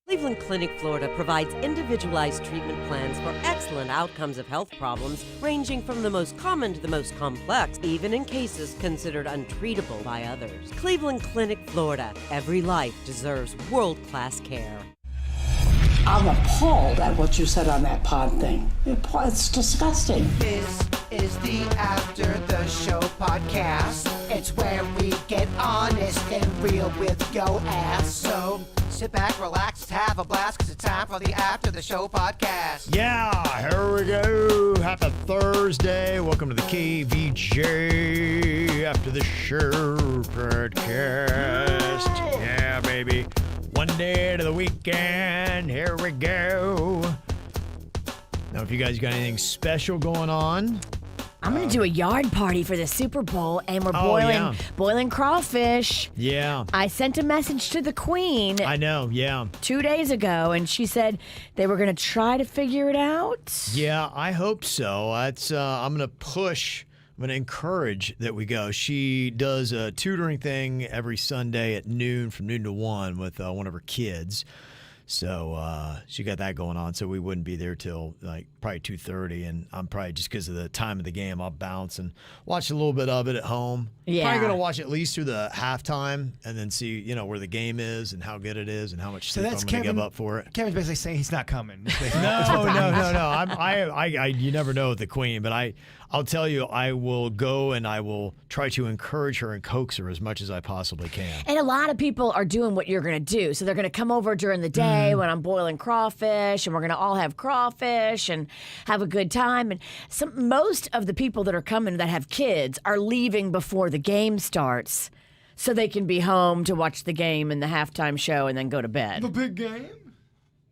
Cleveland Clinic, Florida provides individualized treatment plans for excellent outcomes of health problems ranging from the most common to the most complex, even in cases considered untreatable by others. Cleveland Clinic, Florida. Every life deserves world-class care. I'm appalled at what you said on that pod thing. It's disgusting. This is the After the Show podcast. It's where we get honest and real with yo ass. So sit back, relax, have a blast, because it's time for the After the Show podcast. Yeah, here we go. Happy Thursday. Welcome to the KVJ After the Show podcast. Yeah, baby. One day to the weekend. Here we go. Now, if you guys got anything special going on, I'm going to do a yard party for the Super Bowl, and we're boiling crawfish. Yeah. I sent a message to the Queen. I know, yeah. 2 days ago, and she said they were going to try to figure it out. Yeah, I hope so. That's I'm going to push. I'm going to encourage that we go. She does a tutoring thing every Sunday at noon, from noon to 1 with one of her kids. So she got that going on, so we wouldn't be there till like probably 2:30, and I'm probably, just because of the time of the game, I'll bounce and watch a little bit of it at home. Yeah. Probably going to watch at least through the halftime and then see, where the game is and how good it is and how much sleep I'm going to give up for it. Kevin's basically saying he's not coming. No. You never know with the Queen, but I'll tell you, I will go and I will try to encourage her and coax her as much as I possibly can. And a lot of people are doing what you're going to do. So they're going to come over during the day when I'm boiling crawfish, and we're going to all have crawfish and have a good time. And most of the people that are coming that have kids are leaving before the game starts so they can be home to watch the game and the halftime show and then go to bed. The big game?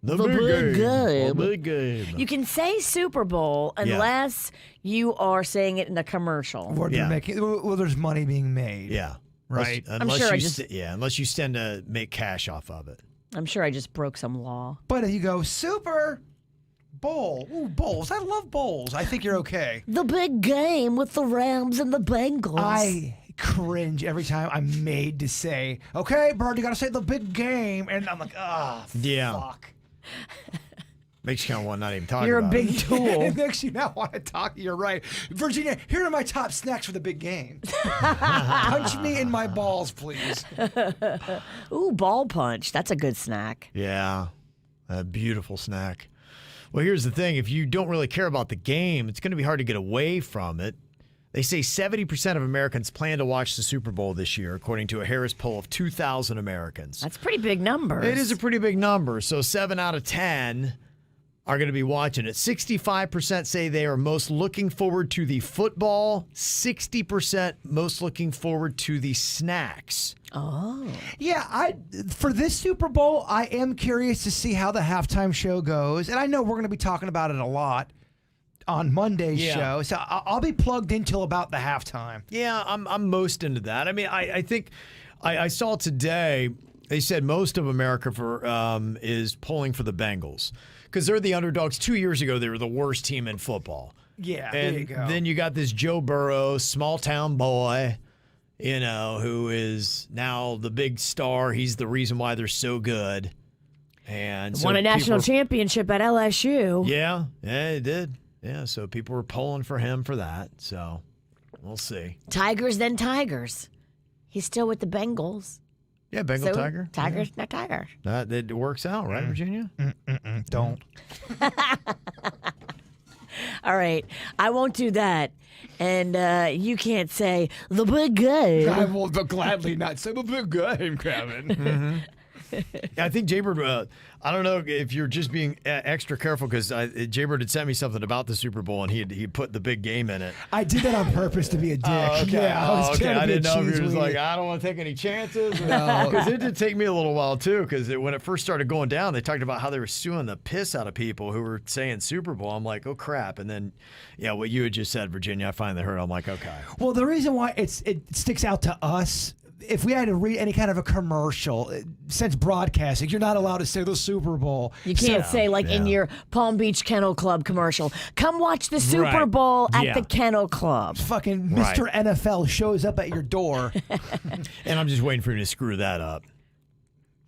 The big game. The big game. You can say Super Bowl unless you are saying it in the commercial. Or there's money being made. Yeah. Right. Unless you stand to make cash off of it. I'm sure I just broke some law. But if you go Super Bowl, ooh, bowls. I love bowls. I think you're okay. The big game with the Rams and the Bengals. I cringe every time I'm made to say, okay, Bird, you got to say the big game. And I'm like, fuck. Makes you kind of want to not even talk You're about a big tool. It makes you not want to talk. You're right. Virginia, here are my top snacks for the big game. Punch me in my balls, please. Ooh, ball punch. That's a good snack. Yeah. A beautiful snack. Well, here's the thing. If you don't really care about the game, it's going to be hard to get away from it. They say 70% of Americans plan to watch the Super Bowl this year, according to a Harris poll of 2,000 Americans. That's pretty big numbers. It is a pretty big number. So 7 out of 10 are going to be watching it. 65% say they are most looking forward to the football. 60% most looking forward to the snacks. Oh. Yeah, for this Super Bowl, I am curious to see how the halftime show goes. And I know we're going to be talking about it a lot on Monday's show. So I'll be plugged in till about the halftime. Yeah, I'm most into that. I mean, I think I saw today, they said most of America is polling for the Bengals because they're the underdogs. 2 years ago, they were the worst team in football. Yeah, and there you go. Then you got this Joe Burrow, small town boy, who is now the big star. He's the reason why they're so good. And won a national championship at LSU. Yeah, he did. Yeah, so people were polling for him for that. So we'll see. Tigers, then Tigers. He's still with the Bengals. Yeah, Bengal Tiger. Tigers, not Tigers. That works out, right, Virginia? Don't. All right. I won't do that. And you can't say the big game. I will gladly not say the big game, Kevin. Mm-hmm. I think Jaybird, I don't know if you're just being extra careful because Jaybird had sent me something about the Super Bowl and he put the big game in it. I did that on purpose to be a dick. Okay. Yeah, I didn't know if you were just like, I don't want to take any chances. Because it did take me a little while too because when it first started going down, they talked about how they were suing the piss out of people who were saying Super Bowl. I'm like, oh crap. And then, what you had just said, Virginia, I finally heard. I'm like, okay. Well, the reason why it sticks out to us, if we had to read any kind of a commercial, since broadcasting, you're not allowed to say the Super Bowl. You can't say in your Palm Beach Kennel Club commercial, come watch the Super Bowl at the Kennel Club. Fucking Mr. NFL shows up at your door. And I'm just waiting for you to screw that up.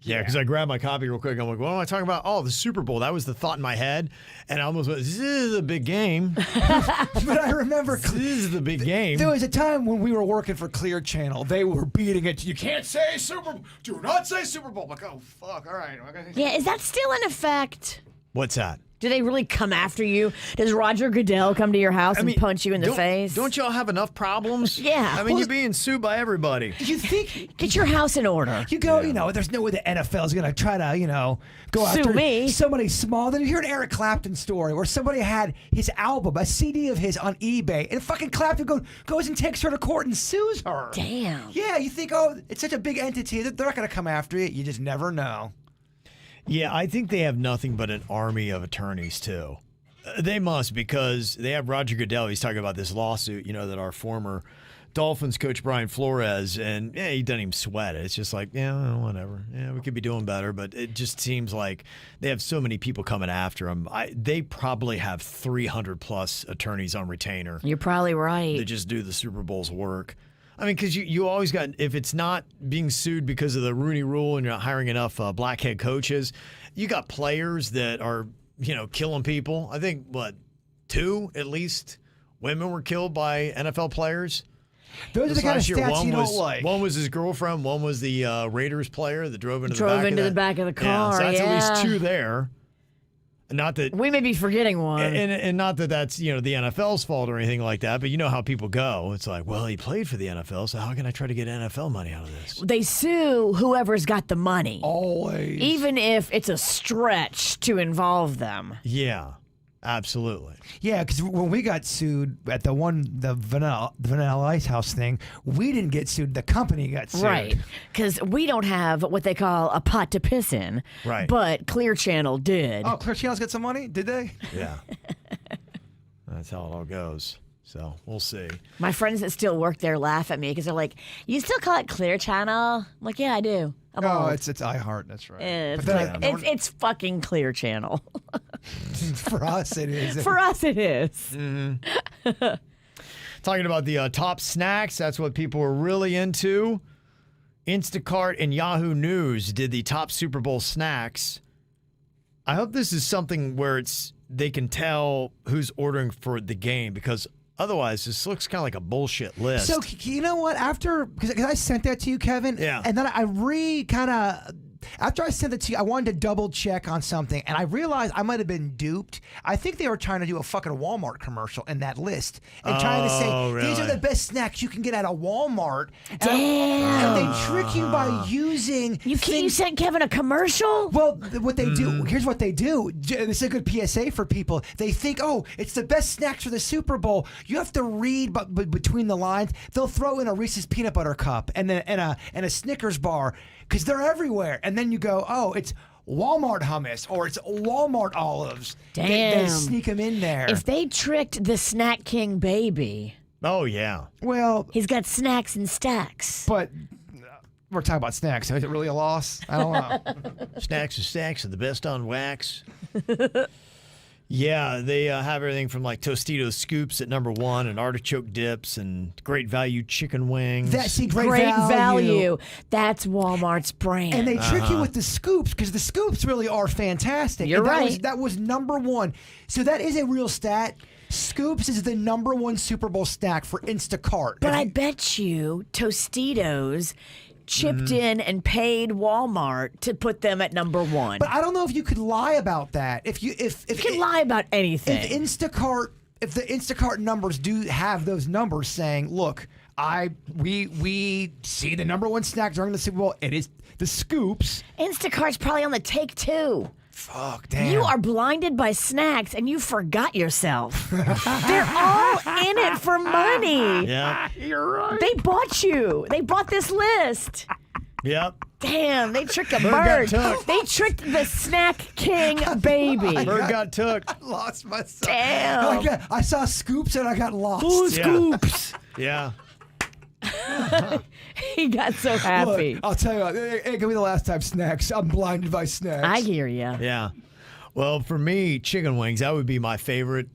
Yeah, because I grabbed my copy real quick. I'm like, what am I talking about? Oh, the Super Bowl. That was the thought in my head. And I almost went, this is a big game. But I remember This is the big game. there was a time when we were working for Clear Channel. They were beating it. You can't say Super Bowl. Do not say Super Bowl. I'm like, oh, fuck. All right. Yeah, is that still in effect? What's that? Do they really come after you? Does Roger Goodell come to your house and punch you in the face? Don't y'all have enough problems? Yeah. I mean, you're being sued by everybody. You think... Get your house in order. You go, there's no way the NFL is going to try to, go Sue after me. somebody small. Then you hear an Eric Clapton story where somebody had his album, a CD of his on eBay, and fucking Clapton goes and takes her to court and sues her. Damn. Yeah, you think, it's such a big entity that they're not going to come after you. You just never know. Yeah, I think they have nothing but an army of attorneys, too. They must, because they have Roger Goodell. He's talking about this lawsuit, that our former Dolphins coach Brian Flores, and he doesn't even sweat it. It's just like, whatever. Yeah, we could be doing better, but it just seems like they have so many people coming after them. They probably have 300 plus attorneys on retainer. You're probably right. To just do the Super Bowl's work. I mean, because you always got, if it's not being sued because of the Rooney Rule and you're not hiring enough black head coaches, you got players that are, killing people. I think, 2 at least women were killed by NFL players. Those are the kind of stats you don't like. One was his girlfriend. One was the Raiders player that drove into the back of the car. So that's at least 2 there. Not that we may be forgetting one, and not that that's the NFL's fault or anything like that. But you know how people go. It's like, well, he played for the NFL, so how can I try to get NFL money out of this? They sue whoever's got the money, always, even if it's a stretch to involve them. Yeah. Absolutely. Yeah, because when we got sued at the Vanilla Ice House thing, we didn't get sued. The company got sued. Right. Because we don't have what they call a pot to piss in. Right. But Clear Channel did. Oh, Clear Channel's got some money? Did they? Yeah. That's how it all goes. So we'll see. My friends that still work there laugh at me because they're like, "You still call it Clear Channel?" I'm like, "Yeah, I do." It's iHeart. That's right. It's fucking Clear Channel. For us, it is. For us, it is. Mm-hmm. Talking about the top snacks, that's what people were really into. Instacart and Yahoo News did the top Super Bowl snacks. I hope this is something where they can tell who's ordering for the game, because otherwise, this looks kind of like a bullshit list. So, you know what? Because I sent that to you, Kevin. Yeah. And then after I sent it to you, I wanted to double check on something, and I realized I might have been duped. I think they were trying to do a fucking Walmart commercial in that list and trying to say, these are the best snacks you can get at a Walmart. Damn. And they trick you by using... You sent Kevin a commercial? Well, what they do, here's what they do. This is a good PSA for people. They think, it's the best snacks for the Super Bowl. You have to read between the lines. They'll throw in a Reese's Peanut Butter Cup and a Snickers bar, because they're everywhere. And then you go, it's Walmart hummus or it's Walmart olives. Damn. They sneak them in there. If they tricked the Snack King baby. Oh, yeah. Well, he's got snacks and stacks. But we're talking about snacks. So is it really a loss? I don't know. Snacks and stacks are the best on wax. Yeah, they have everything from like Tostitos scoops at number 1 and artichoke dips and great value chicken wings. Great value. That's Walmart's brand. And they trick you with the scoops, because the scoops really are fantastic. You're right. That was number 1. So that is a real stat. Scoops is the number 1 Super Bowl snack for Instacart. But I bet you Tostitos chipped in and paid Walmart to put them at number 1. But I don't know if you could lie about that. You can lie about anything. If the Instacart numbers do have those numbers saying, look, we see the number 1 snack during the Super Bowl, it is the scoops. Instacart's probably on the take too. Fuck, damn. You are blinded by snacks and you forgot yourself. They're all in it for money. Yeah. You're right. They bought you. They bought this list. Yep. Damn, they tricked a Bird bird. got took. They tricked the Snack King baby. Bird got took. I lost myself. Damn. I saw scoops and I got lost. Scoops. Yeah. He got so happy. Look, I'll tell you what, it could be the last time snacks. I'm blinded by snacks. I hear you. Yeah. Well, for me, chicken wings, that would be my favorite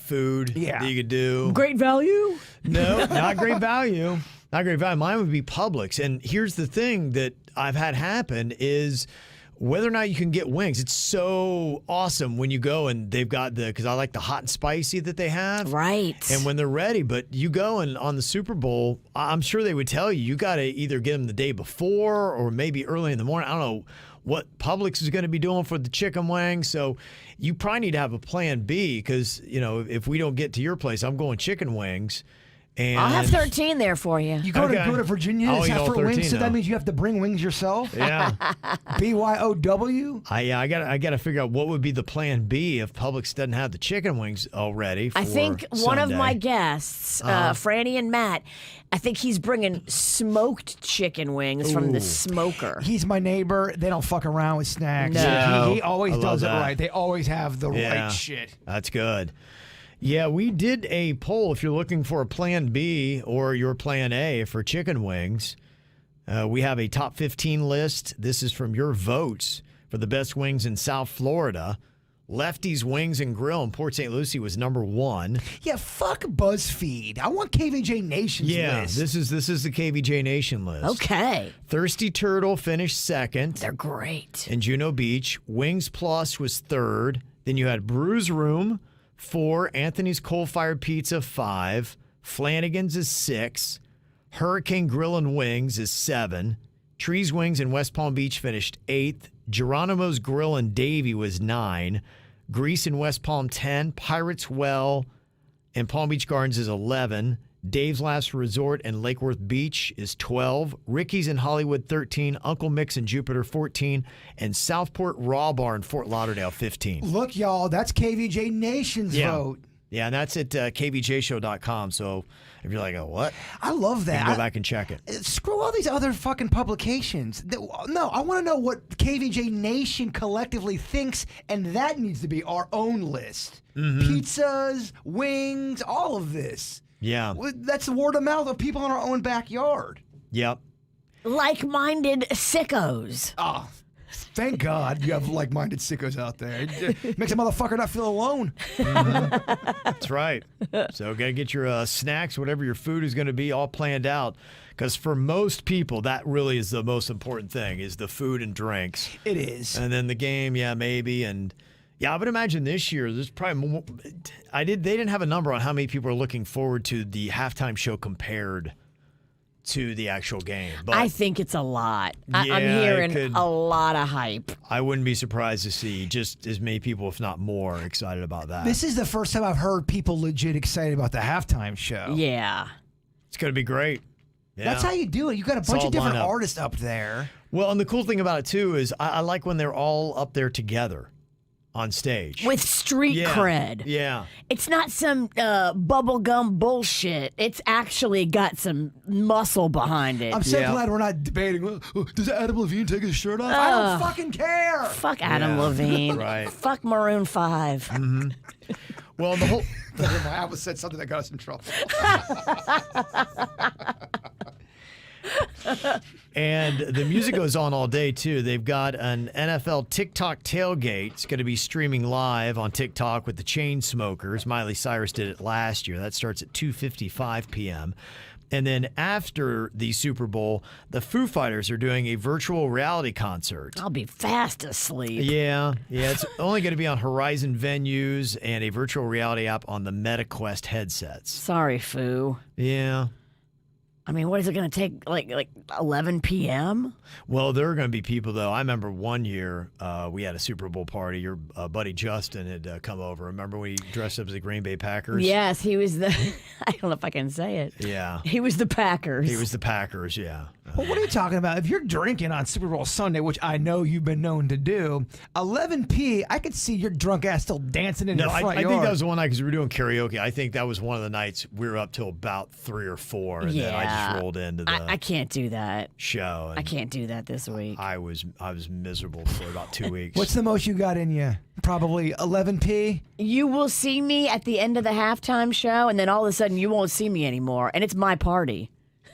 food that you could do. Great value? No, not great value. Not Great Value. Mine would be Publix. And here's the thing that I've had happen is whether or not you can get wings. It's so awesome when you go and they've got because I like the hot and spicy that they have. Right. And when they're ready, but you go and on the Super Bowl, I'm sure they would tell you got to either get them the day before or maybe early in the morning. I don't know what Publix is going to be doing for the chicken wings. So you probably need to have a plan B because, if we don't get to your place, I'm going chicken wings. And I'll have 13 there for you. You go to Virginia, I'll it's eat half all for 13 wings, so though. that means you have to bring wings yourself? Yeah. BYOW? I got to figure out what would be the plan B if Publix doesn't have the chicken wings already for I think one of Sunday. my guests, Franny and Matt, I think he's bringing smoked chicken wings from the smoker. He's my neighbor. They don't fuck around with snacks. No. He always I love does it that. right. They always have the Yeah. right shit. That's good. Yeah, we did a poll. If you're looking for a plan B or your plan A for chicken wings, we have a top 15 list. This is from your votes for the best wings in South Florida. Lefty's Wings and Grill in Port St. Lucie was number 1. Yeah, fuck BuzzFeed. I want KVJ Nation's list. this is the KVJ Nation list. Okay. Thirsty Turtle finished second. They're great. In Juno Beach. Wings Plus was third. Then you had Brews Room, 4. Anthony's Coal Fired Pizza, 5. Flanagan's is 6. Hurricane Grill and Wings is 7. Trees Wings in West Palm Beach finished 8th. Geronimo's Grill and Davie was 9. Grease in West Palm, 10. Pirates Well and Palm Beach Gardens is 11. Dave's Last Resort and Lake Worth Beach is 12. Ricky's in Hollywood, 13. Uncle Mick's in Jupiter, 14. And Southport Raw Bar in Fort Lauderdale, 15. Look, y'all, that's KVJ Nation's vote. Yeah, and that's at kvjshow.com. So if you're like, oh, what? I love You that. can go back and check it. Screw all these other fucking publications. No, I want to know what KVJ Nation collectively thinks, and that needs to be our own list. Pizzas, wings, all of this. Yeah. That's the word of mouth of people in our own backyard. Yep. Like-minded sickos. Oh, thank God you have like-minded sickos out there. It makes a motherfucker not feel alone. That's right. So got to get your snacks, whatever your food is going to be, all planned out. Because for most people, that really is the most important thing, is the food and drinks. It is. And then the game, yeah, maybe. And yeah, I would imagine this year, there's probably more. They didn't have a number on how many people are looking forward to the halftime show compared to the actual game. But I think it's a lot. I'm Yeah, it hearing could- a lot of hype. I wouldn't be surprised to see just as many people, if not more, excited about that. This is the first time I've heard people legit excited about the halftime show. Yeah. It's going to be great. Yeah. That's how you do it. You got a bunch all of different lined up. artists up there. Well, and the cool thing about it, too, is I like when they're all up there together on stage. With street Yeah. cred. Yeah. It's not some bubblegum bullshit. It's actually got some muscle behind it. I'm so Yeah. glad we're not debating. Does Adam Levine take his shirt off? I don't fucking care. Fuck Adam Yeah, Levine. right. Fuck Maroon 5. Well, the whole. I almost said something that got us in trouble. And the music goes on all day, too. They've got an NFL TikTok tailgate. It's going to be streaming live on TikTok with the Chainsmokers. Miley Cyrus did it last year. That starts at 2:55 p.m. And then after the Super Bowl, the Foo Fighters are doing a virtual reality concert. I'll be fast asleep. Yeah. It's only going to be on Horizon venues and a virtual reality app on the MetaQuest headsets. Sorry, Foo. Yeah. I mean, what is it going to take, like 11 p.m.? Well, there are going to be people, though. I remember one year we had a Super Bowl party. Your buddy Justin had come over. Remember when he dressed up as the Green Bay Packers? Yes, he was the, I don't know if I can say it. Yeah. He was the Packers. He was the Packers, yeah. Well, what are you talking about? If you're drinking on Super Bowl Sunday, which I know you've been known to do, 11 p, I could see your drunk ass still dancing in No, your I front think yard. that was the one night because we were doing karaoke. I think that was one of the nights we were up till about 3 or 4, and then I just rolled into the I can't do that. show. And I can't do that this week. I was miserable for about 2 weeks. What's the most you got in you? Probably 11 p. You will see me at the end of the halftime show, and then all of a sudden you won't see me anymore, and it's my party.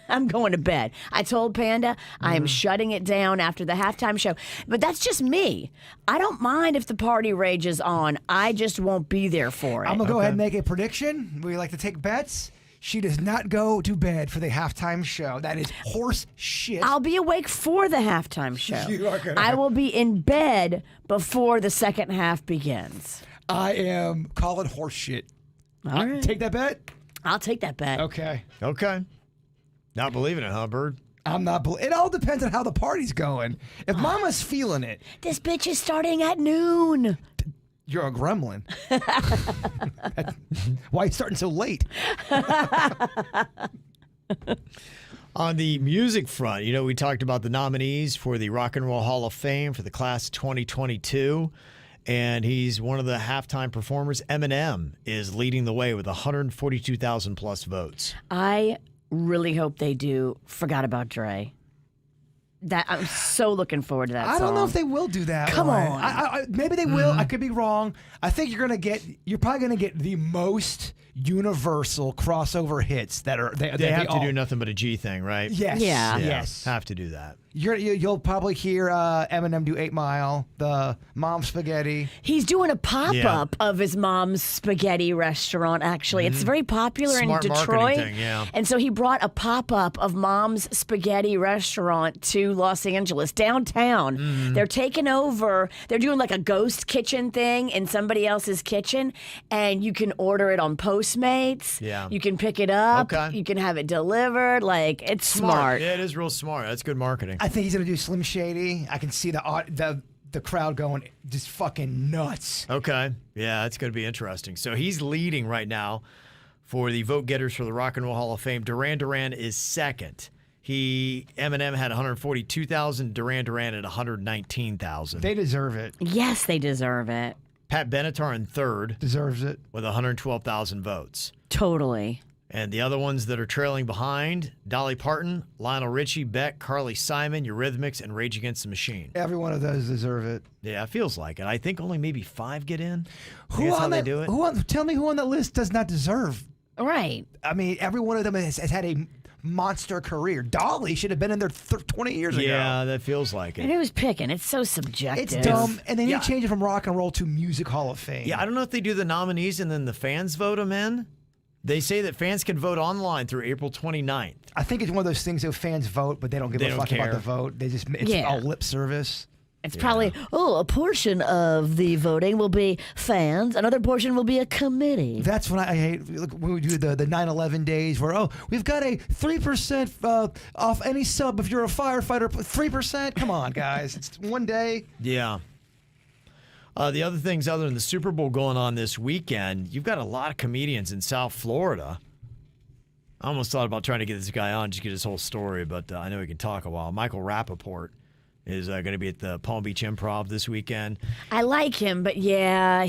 I'm going to bed. I told Panda I am shutting it down after the halftime show. But that's just me. I don't mind if the party rages on. I just won't be there for it. I'm going to go ahead and make a prediction. We like to take bets. She does not go to bed for the halftime show. That is horse shit. I'll be awake for the halftime show. You are gonna- I will be in bed before the second half begins. I am calling horse shit. All right. Take that bet? I'll take that bet. Okay. Okay. Not believing it, huh, Bird? I'm not. It all depends on how the party's going. If Mama's feeling it, This bitch is starting at noon. you're a gremlin. Why are you starting so late? On the music front, we talked about the nominees for the Rock and Roll Hall of Fame for the class of 2022. And he's one of the halftime performers. Eminem is leading the way with 142,000 plus votes. I really hope they do Forgot About Dre. That I'm so looking forward to that I song. don't know if they will do that. Come one. on. Maybe they will. I could be wrong. I think you're probably gonna get the most universal crossover hits that are. They have to do nothing but a G thing, right? Yes. Yeah. Yes. Have to do that. You'll probably hear Eminem do 8 Mile, the Mom Spaghetti. He's doing a pop-up of his mom's spaghetti restaurant, actually. It's very popular Smart in marketing Detroit. thing, yeah. And so he brought a pop-up of Mom's Spaghetti Restaurant to Los Angeles, downtown. They're taking over. They're doing like a ghost kitchen thing in somebody else's kitchen, and you can order it on Postmates. Yeah. You can pick it up. Okay. You can have it delivered. Like, it's smart. Yeah, it is real smart. That's good marketing. I think he's gonna do Slim Shady. I can see the crowd going just fucking nuts. Okay. Yeah, that's going to be interesting. So he's leading right now for the vote getters for the Rock and Roll Hall of Fame. Duran Duran is second. Eminem had 142,000. Duran Duran at 119,000. They deserve it. Yes, they deserve it. Pat Benatar in third Deserves it. with 112,000 votes. Totally. And the other ones that are trailing behind, Dolly Parton, Lionel Richie, Beck, Carly Simon, Eurythmics, and Rage Against the Machine. Every one of those deserve it. Yeah, it feels like it. I think only maybe 5 get in. That's how they do it. Tell me who on that list does not deserve. Right. I mean, every one of them has had a monster career. Dolly should have been in there 20 years ago. Yeah, that feels like And it. who's picking? It's so subjective. It's dumb, and they need Yeah. to change it from Rock and Roll to Music Hall of Fame. Yeah, I don't know if they do the nominees and then the fans vote them in. They say that fans can vote online through April 29th. I think it's one of those things that fans vote, but they don't give They a don't fuck about care. the vote. It's Yeah. all lip service. It's probably, a portion of the voting will be fans, another portion will be a committee. That's when I hate. Look, when we do the 9/11 days, where we've got a 3% off any sub if you're a firefighter. 3%. Come on, guys. It's one day. Yeah. The other things other than the Super Bowl going on this weekend, you've got a lot of comedians in South Florida. I almost thought about trying to get this guy on, just get his whole story, but I know he can talk a while. Michael Rappaport is going to be at the Palm Beach Improv this weekend. I like him, but yeah,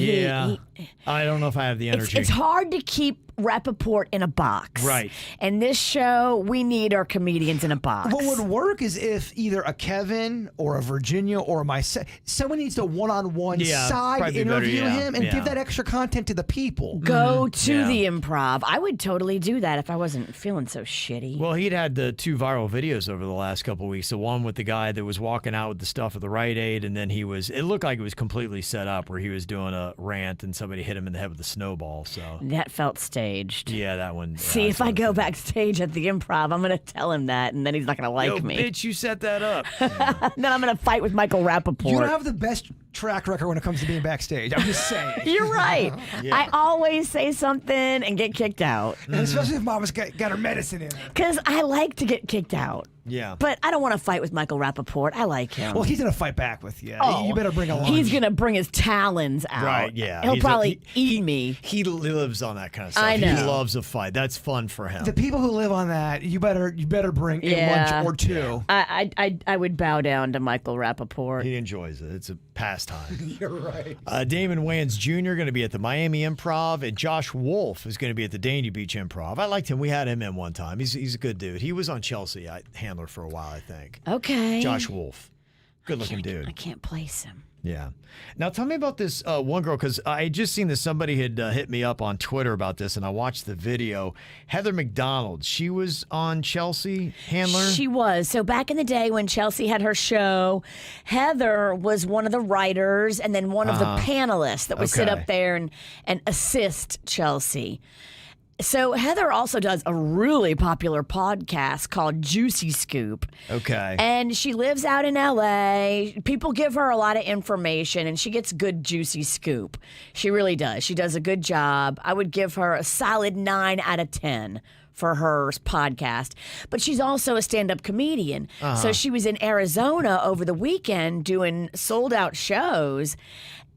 I don't know if I have the energy. it's hard to keep Rappaport in a box. Right. And this show, we need our comedians in a box. What would work is if either a Kevin or a Virginia or myself, someone needs to one-on-one Yeah, side probably be better, interview yeah, him and yeah. give that extra content to the people. Go to Yeah. the Improv. I would totally do that if I wasn't feeling so shitty. Well, he'd had the 2 viral videos over the last couple of weeks. The one with the guy that was walking out with the stuff of the Rite Aid, and then it looked like it was completely set up where he was doing a rant and somebody hit him in the head with a snowball. So, That felt staged. yeah, that one. See, if I go backstage at the Improv, I'm going to tell him that, and then he's not going to like Yo, me. bitch, you set that up. Then I'm going to fight with Michael Rappaport. You don't have the best track record when it comes to being backstage. I'm just saying. You're right. I always say something and get kicked out And especially if Mama's got her medicine in her. because I like to get kicked out. Yeah. But I don't want to fight with Michael Rappaport. I like him. Well, he's going to fight back with you. Oh, You better bring a lunch. He's going to bring his talons out. Right, yeah. He'll He's probably eat me. He lives on that kind of stuff. I know. He loves a fight. That's fun for him. The people who live on that, you better bring a Yeah. lunch or two. I would bow down to Michael Rappaport. He enjoys it. It's a pastime. You're right. Damon Wayans Jr. going to be at the Miami Improv, and Josh Wolf is going to be at the Dania Beach Improv. I liked him. We had him in one time. He's a good dude. He was on Chelsea handler for a while, I think. Okay. Josh Wolf. Good looking I dude. can't place him. Yeah. Now tell me about this one girl, because I had just seen this. Somebody had hit me up on Twitter about this, and I watched the video. Heather McDonald. She was on Chelsea handler. She was. So back in the day when Chelsea had her show, Heather was one of the writers and then one of the panelists that would sit Okay. up there and assist Chelsea. So Heather also does a really popular podcast called Juicy Scoop. Okay. And she lives out in LA. People give her a lot of information and she gets good juicy scoop. She really does. She does a good job. I would give her a solid 9 out of 10 for her podcast. But she's also a stand-up comedian. So she was in Arizona over the weekend doing sold-out shows,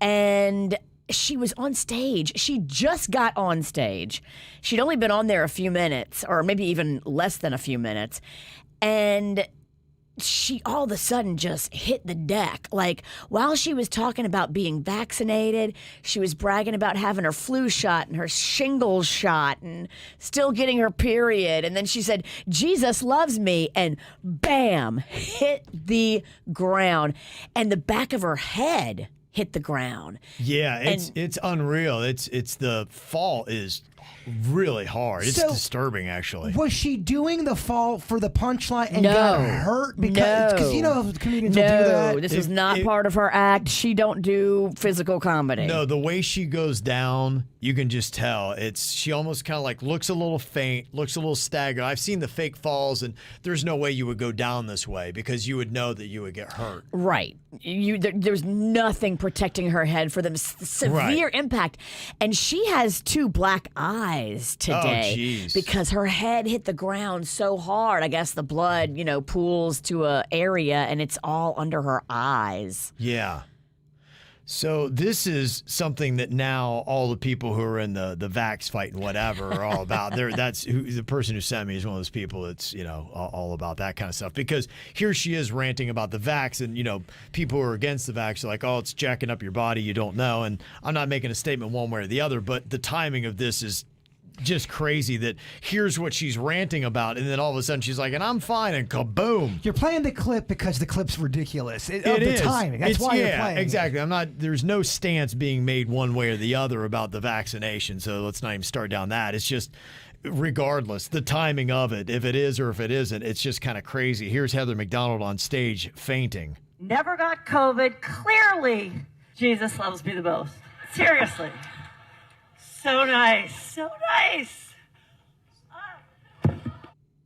and she was on stage. She just got on stage. She'd only been on there a few minutes, or maybe even less than a few minutes. And she all of a sudden just hit the deck. Like, while she was talking about being vaccinated, she was bragging about having her flu shot and her shingles shot and still getting her period. And then she said, Jesus loves me, and bam, hit the ground. And the back of her head hit the ground. Yeah, it's unreal. It's the fall is really hard. It's disturbing, actually. Was she doing the fall for the punchline and No. got hurt? Because you know comedians will do No, that. this was not part of her act. She don't do physical comedy. No, the way she goes down, you can just tell. She almost kind of like looks a little faint, looks a little staggered. I've seen the fake falls, and there's no way you would go down this way because you would know that you would get hurt. Right. There's nothing protecting her head for the severe impact. And she has 2 black eyes today geez. because her head hit the ground so hard. I guess the blood, pools to a area and it's all under her eyes. Yeah. So this is something that now all the people who are in the vax fight and whatever are all about. The person who sent me is one of those people that's all about that kind of stuff, because here she is ranting about the vax, and people who are against the vax are like, oh, it's jacking up your body, you don't know. And I'm not making a statement one way or the other, but the timing of this is just crazy, that here's what she's ranting about, and then all of a sudden she's like, and I'm fine, and kaboom. You're playing the clip because the clip's ridiculous. It the is. timing. That's why you're playing. Exactly. There's no stance being made one way or the other about the vaccination, so let's not even start down that. It's just, regardless, the timing of it, if it is or if it isn't, it's just kind of crazy. Here's Heather McDonald on stage fainting. Never got COVID. Clearly, Jesus loves me the most. Seriously. So nice. So nice.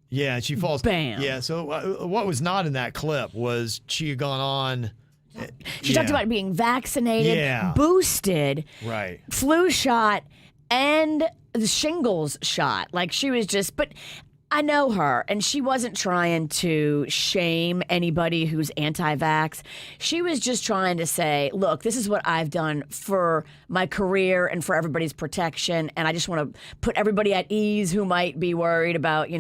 Yeah, she falls. Bam. Yeah, so what was not in that clip was she had gone on. She talked about being vaccinated, boosted, right, flu shot, and the shingles shot. Like, she was just, but I know her, and she wasn't trying to shame anybody who's anti-vax. She was just trying to say, look, this is what I've done for my career and for everybody's protection, and I just want to put everybody at ease who might be worried about,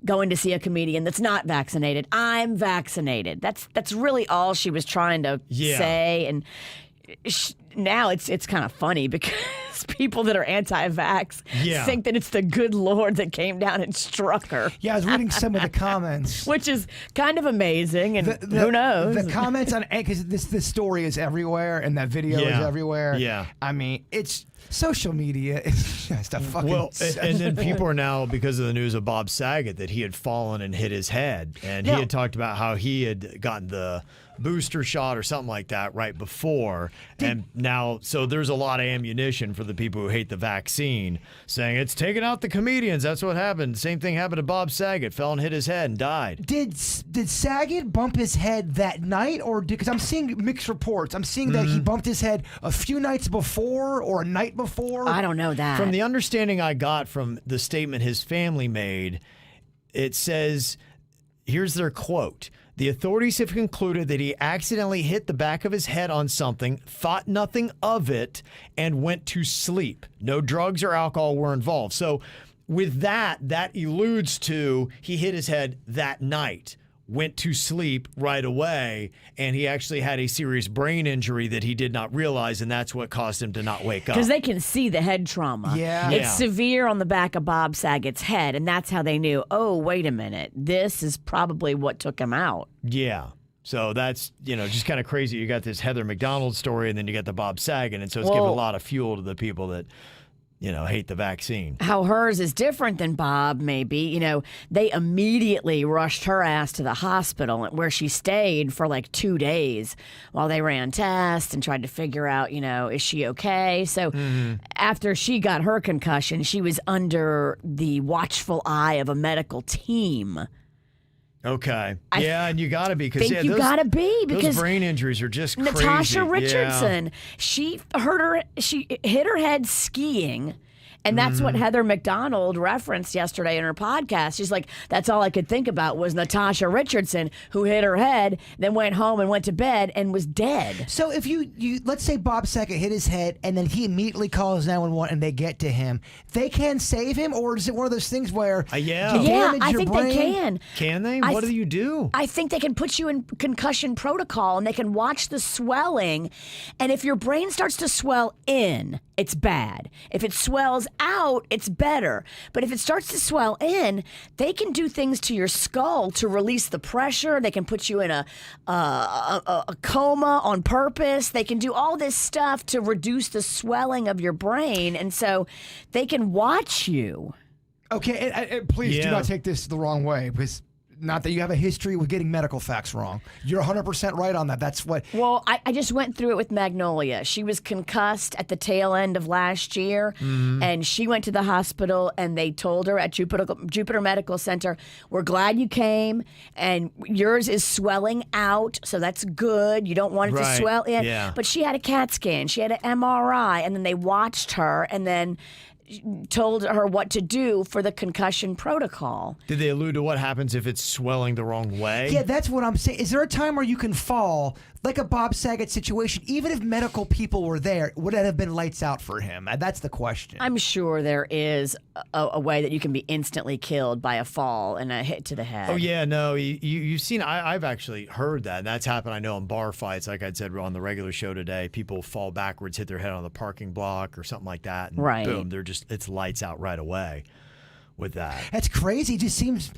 going to see a comedian that's not vaccinated. I'm vaccinated. That's really all she was trying to say, and now it's kind of funny because people that are anti-vax think that it's the good Lord that came down and struck her. Yeah, I was reading some of the comments, which is kind of amazing, and who knows? The comments on, because this story is everywhere and that video is everywhere. Yeah, I mean, it's social media. It's just a fucking. And then people are now, because of the news of Bob Saget, that he had fallen and hit his head, and he had talked about how he had gotten the booster shot or something like that right before, and now, so there's a lot of ammunition for the people who hate the vaccine, saying it's taking out the comedians. That's what happened. Same thing happened to Bob Saget. Fell and hit his head and died. Did Saget bump his head that night, or because I'm seeing mixed reports. I'm seeing that he bumped his head a few nights before or a night before. I don't know that. From the understanding I got from the statement his family made, it says, here's their quote: "The authorities have concluded that he accidentally hit the back of his head on something, thought nothing of it, and went to sleep. No drugs or alcohol were involved." So with that alludes to he hit his head that night, went to sleep right away, and he actually had a serious brain injury that he did not realize, and that's what caused him to not wake up. Because they can see the head trauma. Yeah. It's severe on the back of Bob Saget's head, and that's how they knew, oh, wait a minute, this is probably what took him out. Yeah. So that's, just kind of crazy. You got this Heather McDonald story, and then you got the Bob Saget, and so it's giving a lot of fuel to the people that hate the vaccine. How hers is different than Bob, maybe. They immediately rushed her ass to the hospital where she stayed for like 2 days while they ran tests and tried to figure out, is she okay? So after she got her concussion, she was under the watchful eye of a medical team. Okay. And you got to be because you got to be because those brain injuries are just crazy. Natasha Richardson, she hit her head skiing. And that's what Heather McDonald referenced yesterday in her podcast. She's like, that's all I could think about was Natasha Richardson, who hit her head, then went home and went to bed and was dead. So if you let's say Bob Saget hit his head and then he immediately calls 911 and they get to him, they can save him, or is it one of those things where I think they can. Can they? What do you do? I think they can put you in concussion protocol and they can watch the swelling. And if your brain starts to swell in, it's bad. If it swells out, it's better. But if it starts to swell in, they can do things to your skull to release the pressure. They can put you in a coma on purpose. They can do all this stuff to reduce the swelling of your brain. And so they can watch you. Okay, and please do not take this the wrong way, because not that you have a history with getting medical facts wrong. You're 100% right on that. That's what... Well, I just went through it with Magnolia. She was concussed at the tail end of last year, and she went to the hospital, and they told her at Jupiter Medical Center, we're glad you came, and yours is swelling out, so that's good. You don't want it to swell in. Yeah. But she had a CAT scan. She had an MRI, and then they watched her, and then told her what to do for the concussion protocol. Did they allude to what happens if it's swelling the wrong way? Yeah, that's what I'm saying. Is there a time where you can fall, like a Bob Saget situation, even if medical people were there, would it have been lights out for him? That's the question. I'm sure there is a way that you can be instantly killed by a fall and a hit to the head. Oh, yeah, no, you've seen, I've actually heard that. And that's happened, I know, in bar fights, like I said on the regular show today. People fall backwards, hit their head on the parking block or something like that. And boom, it's lights out right away with that. That's crazy. It just seems...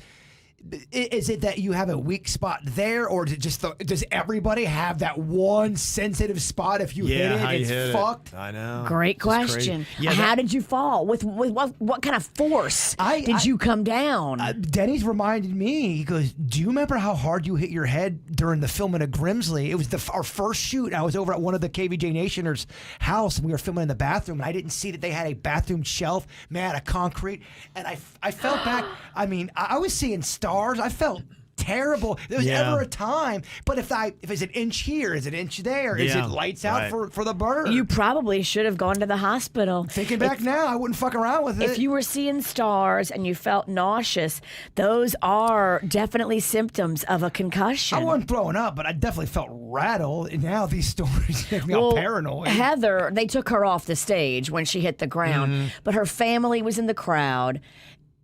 Is it that you have a weak spot there, or is it just does everybody have that one sensitive spot? If you hit it, it's fucked. I know. Great question. Yeah, how did you fall? With what kind of force did you come down? Denny's reminded me. He goes, "Do you remember how hard you hit your head during the filming of Grimsley? It was our first shoot. I was over at one of the KVJ Nationers' house, and we were filming in the bathroom, and I didn't see that they had a bathroom shelf made out of concrete, and I felt back. I mean, I was seeing stars. I felt terrible. There was ever a time, but if it's an inch here, is it an inch there? Is it lights out for the bird? You probably should have gone to the hospital. Thinking back now, I wouldn't fuck around with it. If you were seeing stars and you felt nauseous, those are definitely symptoms of a concussion. I wasn't throwing up, but I definitely felt rattled. And now these stories make me all paranoid. Heather, they took her off the stage when she hit the ground, but her family was in the crowd.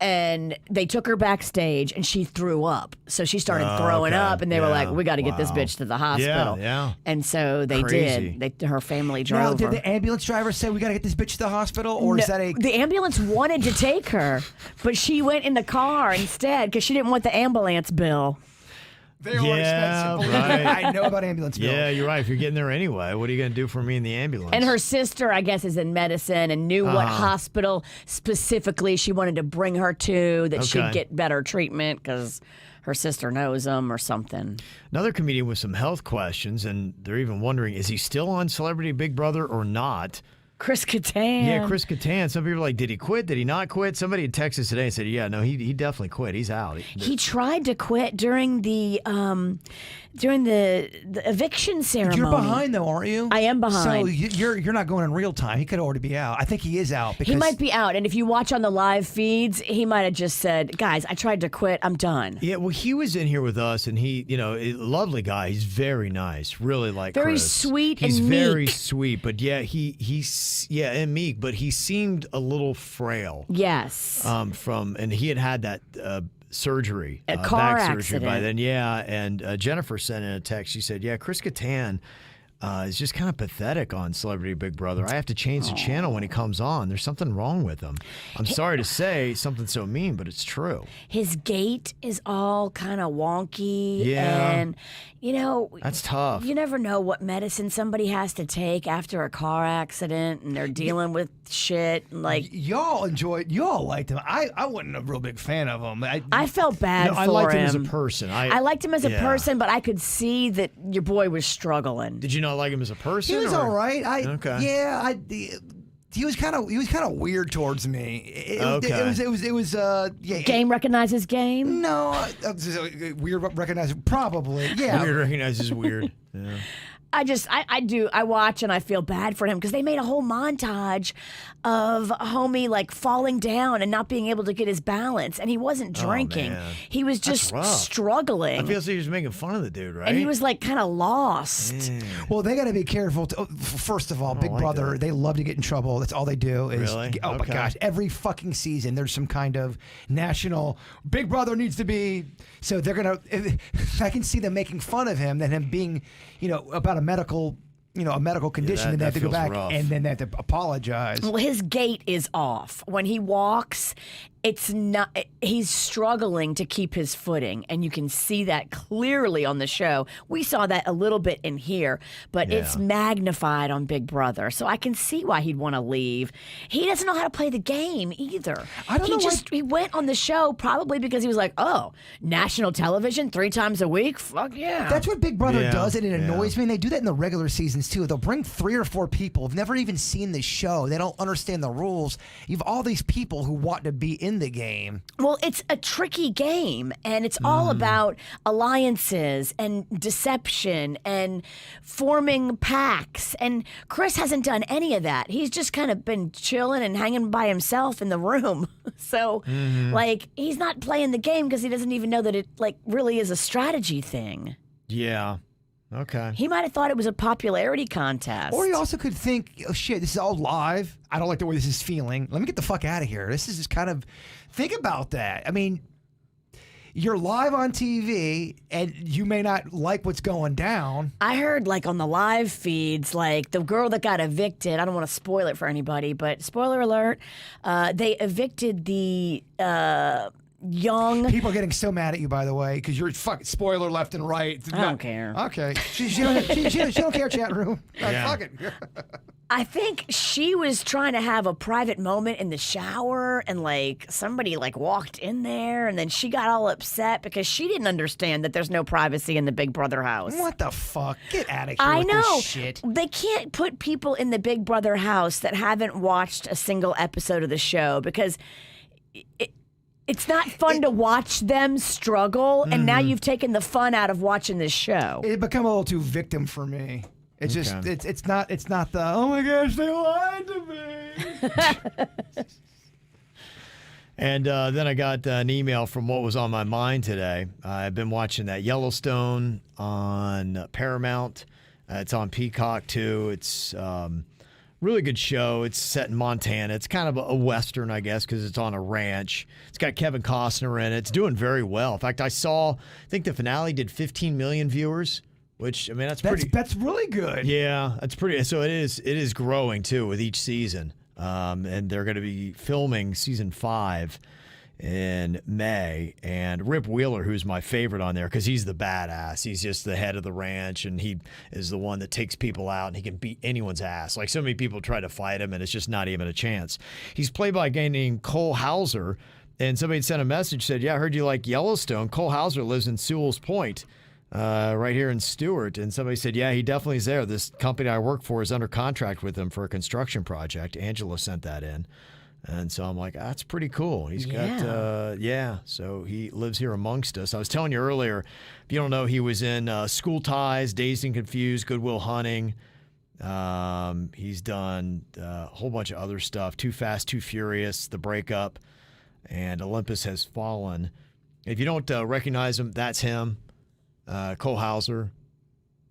And they took her backstage, and she threw up. So she started throwing up, and they were like, "We got to get this bitch to the hospital." Yeah. And so they did. Her family drove now, her. did the ambulance driver say we got to get this bitch to the hospital, or is that the ambulance wanted to take her, but she went in the car instead because she didn't want the ambulance bill. They are expensive. Right. I know about ambulance bills. Yeah, you're right. If you're getting there anyway, what are you going to do for me in the ambulance? And her sister, I guess, is in medicine and knew what hospital specifically she wanted to bring her to, that she'd get better treatment because her sister knows them or something. Another comedian with some health questions, and they're even wondering, is he still on Celebrity Big Brother or not? Chris Kattan. Yeah, Chris Kattan. Some people are like, did he quit? Did he not quit? Somebody had texted us today and said, yeah, no, he definitely quit. He's out. He tried to quit during the eviction ceremony. You're behind, though, aren't you? I am behind. So you're not going in real time. He could already be out. I think he is out. Because he might be out. And if you watch on the live feeds, he might have just said, guys, I tried to quit. I'm done. Yeah, well, he was in here with us, and he, a lovely guy. He's very nice. Really like very Chris. Sweet He's and meek. He's very sweet, but yeah, and meek, but he seemed a little frail. Yes. And he had that surgery, a car back accident surgery by then. Yeah, and Jennifer sent in a text. She said, "Yeah, Chris Kattan is just kind of pathetic on Celebrity Big Brother. I have to change the channel when he comes on. There's something wrong with him. I'm sorry to say something so mean, but it's true. His gait is all kind of wonky. Yeah. And, That's tough. You never know what medicine somebody has to take after a car accident and they're dealing with shit. Like, y'all liked him. I wasn't a real big fan of him. I felt bad for him. I liked him as a person. I liked him as a person, but I could see that your boy was struggling. Did you not like him as a person? He was all right. Okay. Yeah, he was kind of weird towards me. It was Game recognizes game? No, weird recognize probably. Yeah. Weird recognizes weird. Yeah. I watch and I feel bad for him because they made a whole montage of a homie like falling down and not being able to get his balance, and he wasn't drinking. Man. He was just struggling. I feel like he was making fun of the dude, right? And he was like kind of lost. Well, they got to be careful. First of all, Big Brother, they love to get in trouble. That's all they do. Really? Oh my gosh! Every fucking season, there's some kind of national Big Brother needs to be. So they're gonna. If I can see them making fun of him, then him being, about a medical condition, and they have to go back and then they have to apologize. Well, his gait is off. When he walks, he's struggling to keep his footing, and you can see that clearly on the show. We saw that a little bit in here, but it's magnified on Big Brother. So I can see why he'd want to leave. He doesn't know how to play the game either. He went on the show probably because he was like, oh, national television 3 times a week? Fuck yeah. That's what Big Brother does, and it annoys me. And they do that in the regular seasons too. They'll bring 3 or 4 people who've never even seen the show. They don't understand the rules. You have all these people who want to be in the game. Well, it's a tricky game, and it's all about alliances and deception and forming packs. And Chris hasn't done any of that. He's just kind of been chilling and hanging by himself in the room. So, he's not playing the game because he doesn't even know that it, really is a strategy thing. Yeah. Okay. He might have thought it was a popularity contest. Or he also could think, oh shit, this is all live. I don't like the way this is feeling. Let me get the fuck out of here. This is just kind of, think about that. I mean, you're live on TV and you may not like what's going down. I heard on the live feeds, the girl that got evicted, I don't want to spoil it for anybody, but spoiler alert, they evicted the young. People are getting so mad at you, by the way, because you're fucking spoiler left and right. I don't care. Okay. She don't care, chat room. Fuck it. I think she was trying to have a private moment in the shower, and somebody walked in there, and then she got all upset because she didn't understand that there's no privacy in the Big Brother house. What the fuck? Get out of here I with know. this shit. They can't put people in the Big Brother house that haven't watched a single episode of the show because it's not fun to watch them struggle, and now you've taken the fun out of watching this show. It become a little too victim for me. It's just it's not the oh my gosh, they lied to me. And then I got an email from what was on my mind today. I've been watching that Yellowstone on Paramount. It's on Peacock too. It's really good show. It's set in Montana. It's kind of a Western, I guess, because it's on a ranch. It's got Kevin Costner in it. It's doing very well. In fact, I think the finale did 15 million viewers, which, I mean, that's really good. Yeah, that's pretty. So it is growing, too, with each season. And they're going to be filming season 5 in May. And Rip Wheeler, who's my favorite on there, because he's the badass. He's just the head of the ranch, and he is the one that takes people out, and he can beat anyone's ass. So many people try to fight him, and it's just not even a chance. He's played by a guy named Cole Hauser, and somebody sent a message, said, yeah, I heard you like Yellowstone. Cole Hauser lives in Sewell's Point, right here in Stewart. And somebody said, yeah, he definitely is there. This company I work for is under contract with him for a construction project. Angela sent that in. And so I'm like, that's pretty cool. He's got, so he lives here amongst us. I was telling you earlier, if you don't know, he was in School Ties, Dazed and Confused, Good Will Hunting. He's done a whole bunch of other stuff, Too Fast, Too Furious, The Breakup, and Olympus Has Fallen. If you don't recognize him, that's him, Cole Hauser.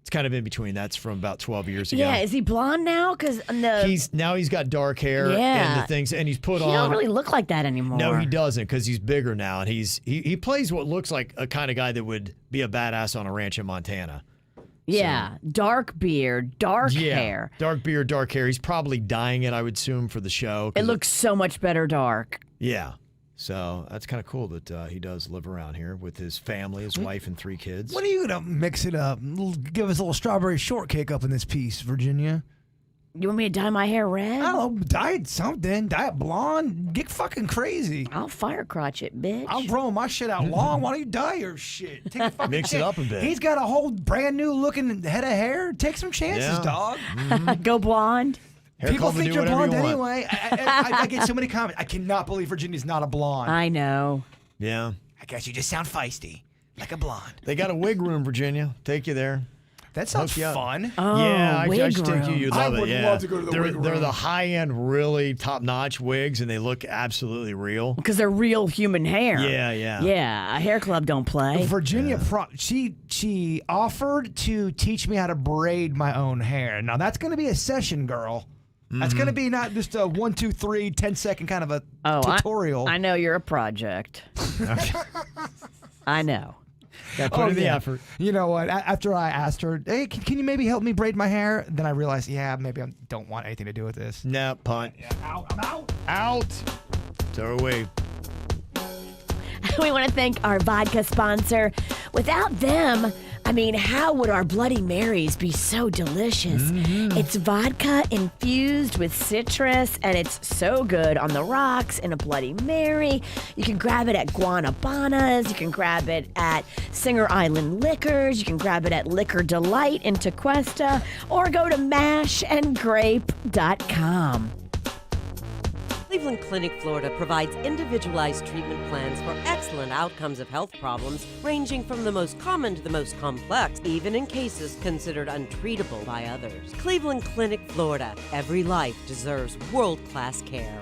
It's kind of in between. That's from about 12 years ago. Yeah, is he blonde now? Because he's got dark hair and the things, and he's put on. He don't really look like that anymore. No, he doesn't, because he's bigger now, and he plays what looks like a kind of guy that would be a badass on a ranch in Montana. Yeah, dark beard, dark hair. Dark beard, dark hair. He's probably dyeing it, I would assume, for the show. It looks so much better dark. Yeah. So that's kind of cool that he does live around here with his family, his wife, and 3 kids. When are you going to mix it up? Give us a little strawberry shortcake up in this piece, Virginia. You want me to dye my hair red? I don't know, dye it something. Dye it blonde. Get fucking crazy. I'll fire crotch it, bitch. I'm growing my shit out long. Why don't you dye your shit? Take a fucking Mix it up a bit. He's got a whole brand new looking head of hair. Take some chances, dog. Go blonde. Hair People color think do you're whatever blonde you want. anyway. I get so many comments. I cannot believe Virginia's not a blonde. I know. Yeah. I guess you just sound feisty, like a blonde. They got a wig room, Virginia. Take you there. That sounds Hook you up. fun. Oh, Yeah, I should take you. room. You'd love I would it. Yeah. love to go to the they're, wig room. They're the high-end, really top-notch wigs, and they look absolutely real. Because they're real human hair. Yeah, yeah. Yeah, a hair club don't play. Virginia, she offered to teach me how to braid my own hair. Now that's going to be a session, girl. That's going to be not just a 1, 2, 3, 10-second kind of a tutorial. I know you're a project. I know. Got to put in the effort. You know what? After I asked her, hey, can you maybe help me braid my hair? Then I realized, maybe I don't want anything to do with this. No, punt. I'm out. Out. Throw away. We want to thank our vodka sponsor. Without them, I mean, how would our Bloody Marys be so delicious? It's vodka infused with citrus, and it's so good on the rocks in a Bloody Mary. You can grab it at Guanabanas. You can grab it at Singer Island Liquors. You can grab it at Liquor Delight in Tequesta, or go to mashandgrape.com. Cleveland Clinic, Florida provides individualized treatment plans for excellent outcomes of health problems ranging from the most common to the most complex, even in cases considered untreatable by others. Cleveland Clinic, Florida. Every life deserves world-class care.